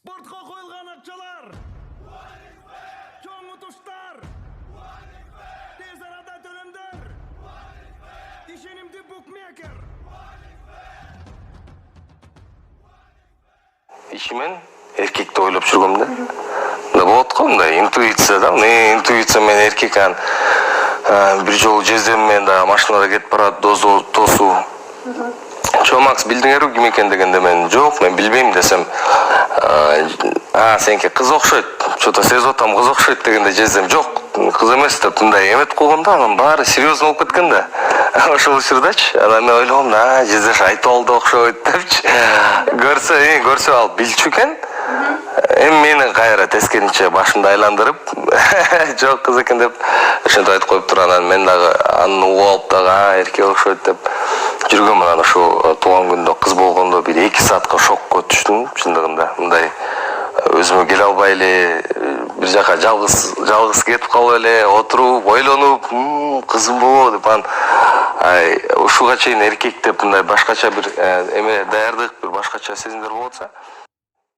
Спортқа қойылған ақшалар, чоң ұтыштар, тез арада төлемдер, ишенимді букмекер. Ишимен эркекти ойлоп жүргөм да. Да болот го мындай интуиция да. Интуиция менен эркек бир жолу жездем менен да машинада кетип барат, досу. Чомакс билдиңерби ким экен дегенде мен жок, мен билбейм десем, сеники кыз окшойт, что-то сезип атам кыз окшойт дегенде жездем жок, кыз эмес деп мындай эметип койгон да, анан баары серьезно болуп кеткен да. Ошол учурдачы анан мен ойлогом, жездеш айтып алды окшойт депчи. Көрсө ал билчү экен. Эми мени кайра тескеринче башымды айландырып, жок кыз экен деп ошентип айтып коюп туруп, анан мен дагы аны угуп алып дагы эркек окшойт деп жүргөм. Анан ошо туулган күндө кыз болгондо бир 2 саатка шокко түштүм чындыгында. Мындай өзүмө келе албай эле бир жака жалгыз кетип калып эле отуруп ойлонуп, кызым болобу деп анан ушуга чейин эркек деп мындай башкача бир эме даярдык, бир башкача сезимдер болуп атса